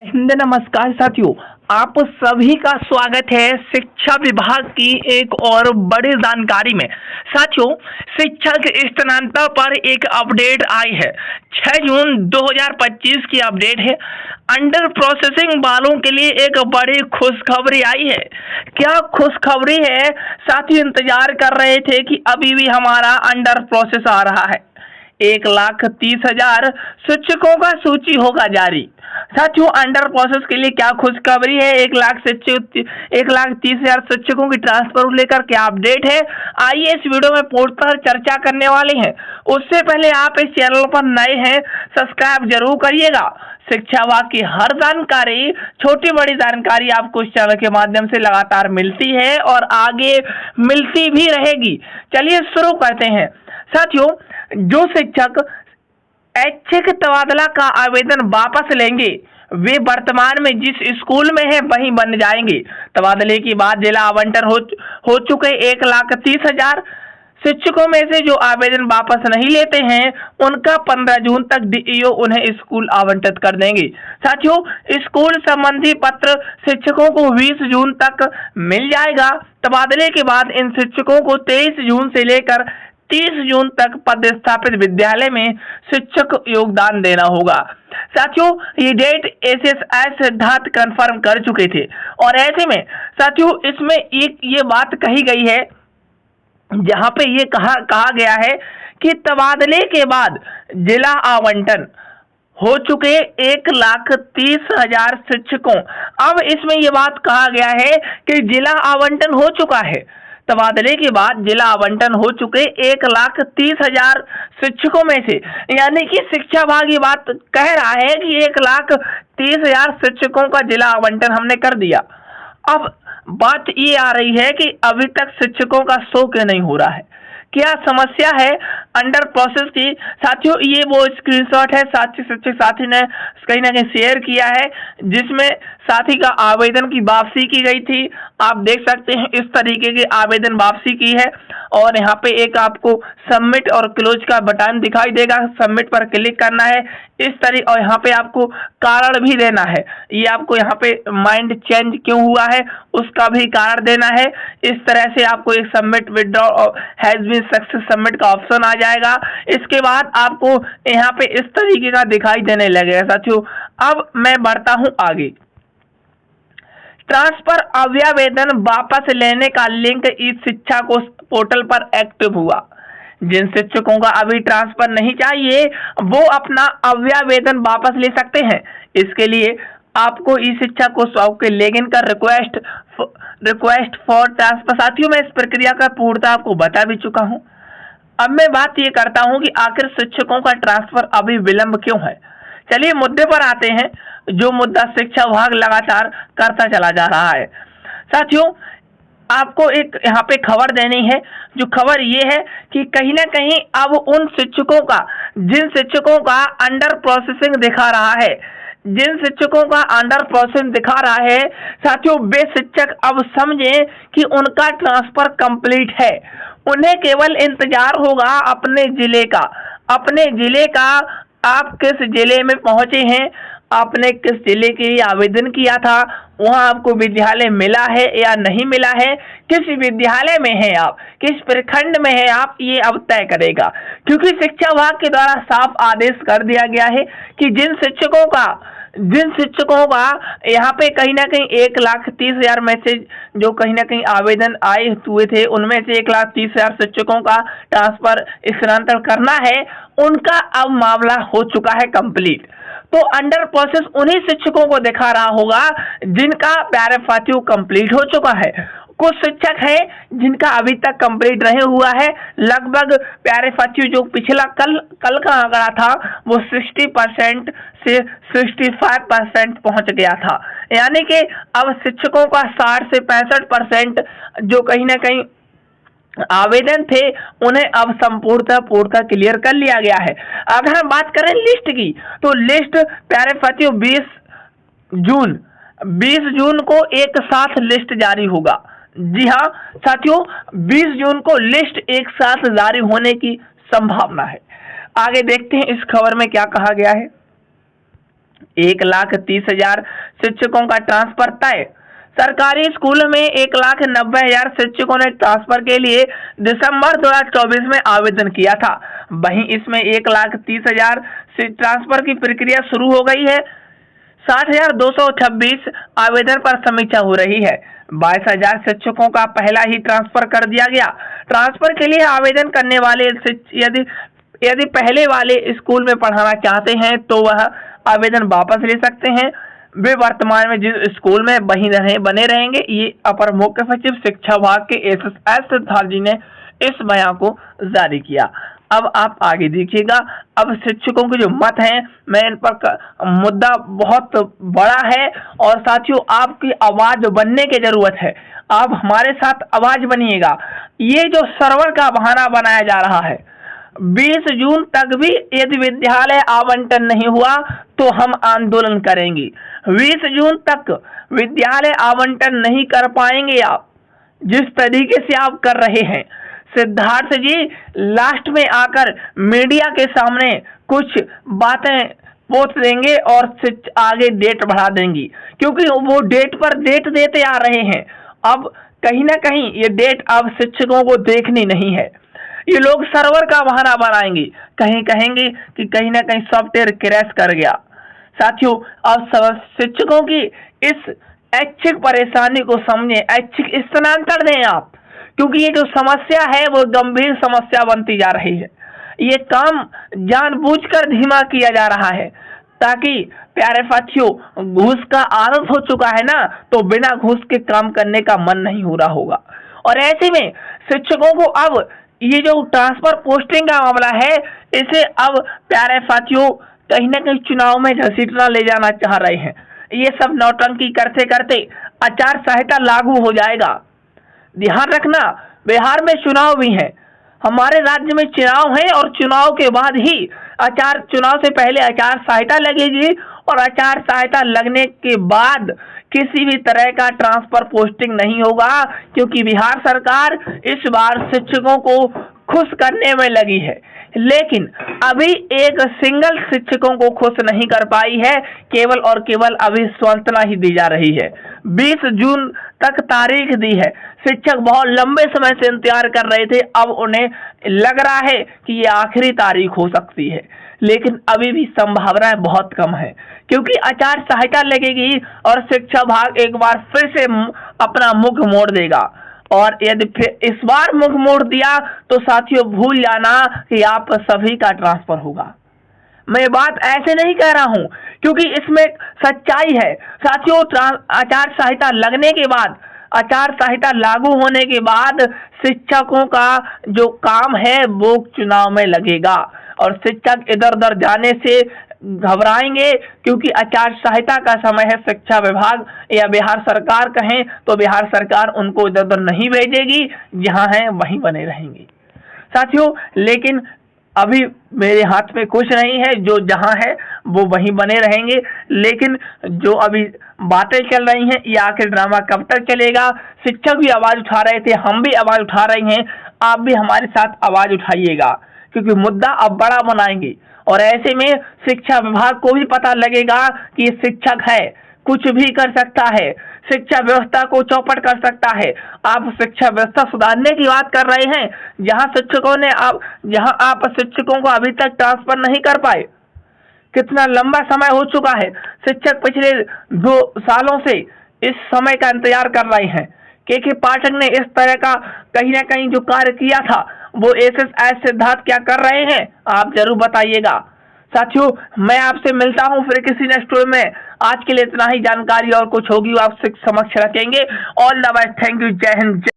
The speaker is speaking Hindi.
हिंद नमस्कार साथियों, आप सभी का स्वागत है शिक्षा विभाग की एक और बड़ी जानकारी में। साथियों, शिक्षक स्थानांतरण पर एक अपडेट आई है। 6 जून 2025 की अपडेट है। अंडर प्रोसेसिंग वालों के लिए एक बड़ी खुशखबरी आई है। क्या खुशखबरी है? साथियों, इंतजार कर रहे थे कि अभी भी हमारा अंडर प्रोसेस आ रहा है। 1,30,000 शिक्षकों का सूची होगा जारी। साथियों, अंडर प्रोसेस के लिए क्या खुशखबरी है? 1,30,000 शिक्षकों की ट्रांसफर को लेकर क्या अपडेट है, आइए इस वीडियो में पूर्णतः चर्चा करने वाले हैं। उससे पहले आप इस चैनल पर नए हैं, सब्सक्राइब जरूर करिएगा। शिक्षा विभाग की हर जानकारी, छोटी बड़ी जानकारी आपको इस चैनल के माध्यम से लगातार मिलती है और आगे मिलती भी रहेगी। चलिए शुरू करते हैं। साथियों, जो शिक्षक ऐच्छिक तबादला का आवेदन वापस लेंगे वे वर्तमान में जिस स्कूल में है वहीं बन जाएंगे। तबादले के बाद जिला आवंटन हो चुके 1,30,000 शिक्षकों में से जो आवेदन वापस नहीं लेते हैं उनका 15 जून तक डीईओ उन्हें स्कूल आवंटित कर देंगे। साथियों, स्कूल संबंधी पत्र शिक्षकों को 20 जून तक मिल जाएगा। तबादले के बाद इन शिक्षकों को 23 जून से लेकर 30 जून तक पदस्थापित विद्यालय में शिक्षक योगदान देना होगा। साथियों, ये डेट एसएसआई सिद्धार्थ कंफर्म कर चुके थे और ऐसे में साथियों इसमें एक ये बात कही गई है जहां पे ये कहा गया है कि तबादले के बाद जिला आवंटन हो चुके 1,30,000 शिक्षकों। अब इसमें ये बात कहा गया है कि जिला आवंटन हो चुका है। तबादले के बाद जिला आवंटन हो चुके 1,30,000 शिक्षकों में से, यानी कि शिक्षा विभाग ये बात कह रहा है कि 1,30,000 शिक्षकों का जिला आवंटन हमने कर दिया। अब बात ये आ रही है कि अभी तक शिक्षकों का शो क्यों नहीं हो रहा है, क्या समस्या है अंडर प्रोसेस की? साथियों, ये वो स्क्रीनशॉट है शिक्षक साथी ने कहीं ना कहीं शेयर किया है जिसमें साथी का आवेदन की वापसी की गई थी। आप देख सकते हैं इस तरीके की आवेदन वापसी की है और यहाँ पे एक आपको सबमिट और क्लोज का बटन दिखाई देगा। सबमिट पर क्लिक करना है इस तरीके, और यहाँ पे आपको कारण भी देना है। ये आपको यहाँ पे माइंड चेंज क्यों हुआ है उसका भी कारण देना है। इस तरह से आपको एक submit withdraw has been success submit का ऑप्शन आ जाएगा। इसके बाद आपको यहाँ पे इस तरीके का दिखाई देने लगेगा। साथियों, अब मैं बढ़ता हूँ आगे। ट्रांसफर अव्यावेदन वापस लेने का लिंक इस शिक्षा को पोर्टल पर एक्टिव हुआ। जिन शिक्षकों का अभी ट्रांसफर नहीं चाहिए वो अपना अव्यावेदन वापस ले सकते हैं। इसके लिए आपको ई शिक्षा को के लॉगिन कर रिक्वेस्ट फॉर ट्रांसफर। साथियों, मैं इस प्रक्रिया का पूर्णतः आपको बता भी चुका हूं। अब मैं बात ये करता हूं कि आखिर शिक्षकों का ट्रांसफर अभी विलंब क्यों है। चलिए मुद्दे पर आते हैं, जो मुद्दा शिक्षा विभाग लगातार करता चला जा रहा है। साथियों, आपको एक यहाँ पे खबर देनी है। जो खबर ये है कि कहीं ना कहीं अब उन शिक्षकों का, जिन शिक्षकों का अंडर प्रोसेसिंग दिखा रहा है, जिन शिक्षकों का अंडर प्रोसेसिंग दिखा रहा है, साथियों वे शिक्षक अब समझें कि उनका ट्रांसफर कंप्लीट है। उन्हें केवल इंतजार होगा अपने जिले का। अपने जिले का, आप किस जिले में पहुंचे हैं, आपने किस जिले के लिए आवेदन किया था, वहां आपको विद्यालय मिला है या नहीं मिला है, किस विद्यालय में है आप, किस प्रखंड में है आप, ये अब तय करेगा। क्योंकि शिक्षा विभाग के द्वारा साफ आदेश कर दिया गया है कि जिन शिक्षकों का यहाँ पे कहीं ना कहीं 1,30,000 में से जो कहीं ना कहीं आवेदन आए हुए थे उनमें से 1,30,000 शिक्षकों का ट्रांसफर स्थानांतरण करना है, उनका अब मामला हो चुका है कंप्लीट। तो अंडर प्रोसेस उन्हीं शिक्षकों को दिखा रहा होगा जिनका प्यारे साथियों कंप्लीट हो चुका है। कुछ शिक्षक हैं जिनका अभी तक कंप्लीट नहीं हुआ है। लगभग प्यारे साथियों जो पिछला कल का आंकड़ा था वो 60% से 65% पहुंच गया था। यानी कि अब शिक्षकों का 60 से 65% जो कहीं ना कहीं आवेदन थे उन्हें अब पूर्णतः क्लियर कर लिया गया है। अगर हम बात करें लिस्ट की, तो लिस्ट प्यारे साथियों 20 जून को एक साथ लिस्ट जारी होगा। जी हाँ साथियों, 20 जून को लिस्ट एक साथ जारी होने की संभावना है। आगे देखते हैं इस खबर में क्या कहा गया है। 1,30,000 शिक्षकों का ट्रांसफर तय। सरकारी स्कूल में 1,90,000 शिक्षकों ने ट्रांसफर के लिए दिसंबर 2024 में आवेदन किया था। वहीं इसमें 1,30,000 से ट्रांसफर की प्रक्रिया शुरू हो गई है। 60,226 आवेदन पर समीक्षा हो रही है। 22,000 शिक्षकों का पहला ही ट्रांसफर कर दिया गया। ट्रांसफर के लिए आवेदन करने वाले यदि पहले वाले स्कूल में पढ़ाना चाहते हैं तो वह आवेदन वापस ले सकते हैं। वे वर्तमान में जिस स्कूल में बने रहेंगे। ये अपर मुख्य सचिव शिक्षा विभाग के एस सिद्धार्थ जी ने इस बयान को जारी किया। अब आप आगे देखिएगा। अब शिक्षकों के जो मत हैं, मैं इन पर मुद्दा बहुत बड़ा है और साथियों आपकी आवाज बनने की जरूरत है। आप हमारे साथ आवाज बनिएगा। ये जो सर्वर का बहाना बनाया जा रहा है, 20 जून तक भी यदि विद्यालय आवंटन नहीं हुआ तो हम आंदोलन करेंगे। 20 जून तक विद्यालय आवंटन नहीं कर पाएंगे आप, जिस तरीके से आप कर रहे हैं। सिद्धार्थ जी लास्ट में आकर मीडिया के सामने कुछ बातें पोस्ट देंगे और आगे डेट बढ़ा देंगी, क्योंकि वो डेट पर डेट देते आ रहे हैं। अब कहीं ना कहीं ये डेट अब शिक्षकों को देखनी नहीं है। ये लोग सर्वर का बहाना बनाएंगे, कहीं कहेंगे कि कहीं ना कहीं सॉफ्टवेयर क्रैश कर गया। साथियों अब शिक्षकों की इस ऐच्छिक परेशानी को समझें, ऐच्छिक स्थानांतर दें आप, क्योंकि ये जो समस्या है वो गंभीर समस्या बनती जा रही है। ये काम जानबूझकर धीमा किया जा रहा है ताकि प्यारे साथियों घूस का आदत हो चुका है ना, तो बिना घूस के काम करने का मन नहीं हो रहा होगा। और ऐसे में शिक्षकों को अब ये जो ट्रांसफर पोस्टिंग का मामला है, इसे अब प्यारे साथियों कहीं ना कहीं चुनाव में घसीटना ले जाना चाह रहे हैं। ये सब नौटंकी करते करते आचार संहिता लागू हो जाएगा। ध्यान रखना, बिहार में चुनाव भी है, हमारे राज्य में चुनाव है और चुनाव के बाद ही चुनाव से पहले आचार संहिता लगेगी और आचार संहिता लगने के बाद किसी भी तरह का ट्रांसफर पोस्टिंग नहीं होगा, क्योंकि बिहार सरकार इस बार शिक्षकों को खुश करने में लगी है। लेकिन अभी एक सिंगल शिक्षकों को खुश नहीं कर पाई है, केवल और केवल अभी सांत्वना ही दी जा रही है। 20 जून तक तारीख दी है। शिक्षक बहुत लंबे समय से इंतजार कर रहे थे, अब उन्हें लग रहा है कि ये आखिरी तारीख हो सकती है, लेकिन अभी भी संभावनाएं बहुत कम है, क्योंकि आचार संहिता लगेगी और शिक्षा विभाग एक बार फिर से अपना मुख मोड़ देगा। और यदि फिर इस बार मुख मोड़ दिया तो साथियों भूल जाना कि आप सभी का ट्रांसफर होगा। मैं बात ऐसे नहीं कह रहा हूं, क्योंकि इसमें सच्चाई है। साथियों आचार संहिता लगने के बाद, आचार संहिता लागू होने के बाद शिक्षकों का जो काम है वो चुनाव में लगेगा और शिक्षक इधर उधर जाने से घबराएंगे, क्योंकि आचार संहिता का समय है। शिक्षा विभाग या बिहार सरकार कहें तो बिहार सरकार उनको इधर उधर नहीं भेजेगी, जहां हैं वहीं बने रहेंगे साथियों। लेकिन अभी मेरे हाथ में कुछ नहीं है, जो जहां है वो वहीं बने रहेंगे। लेकिन जो अभी बातें चल रही हैं, ये आखिर ड्रामा कब तक चलेगा? शिक्षक भी आवाज उठा रहे थे, हम भी आवाज उठा रहे हैं, आप भी हमारे साथ आवाज उठाइएगा, क्योंकि मुद्दा अब बड़ा बनाएंगे। और ऐसे में शिक्षा विभाग को भी पता लगेगा कि ये शिक्षक है, कुछ भी कर सकता है, शिक्षा व्यवस्था को चौपट कर सकता है। आप शिक्षा व्यवस्था सुधारने की बात कर रहे हैं, जहां आप शिक्षकों को अभी तक ट्रांसफर नहीं कर पाए। कितना लंबा समय हो चुका है, शिक्षक पिछले 2 सालों से इस समय का इंतजार कर रहे हैं। के पाठक ने इस तरह का कहीं ना कहीं जो कार्य किया था, वो एस सिद्धार्थ क्या कर रहे हैं, आप जरूर बताइएगा। साथियों मैं आपसे मिलता हूं फिर किसी नेक्स्ट वीडियो में। आज के लिए इतना ही। जानकारी और कुछ होगी वो आपसे समक्ष रखेंगे। All the best, thank you, जय हिंद।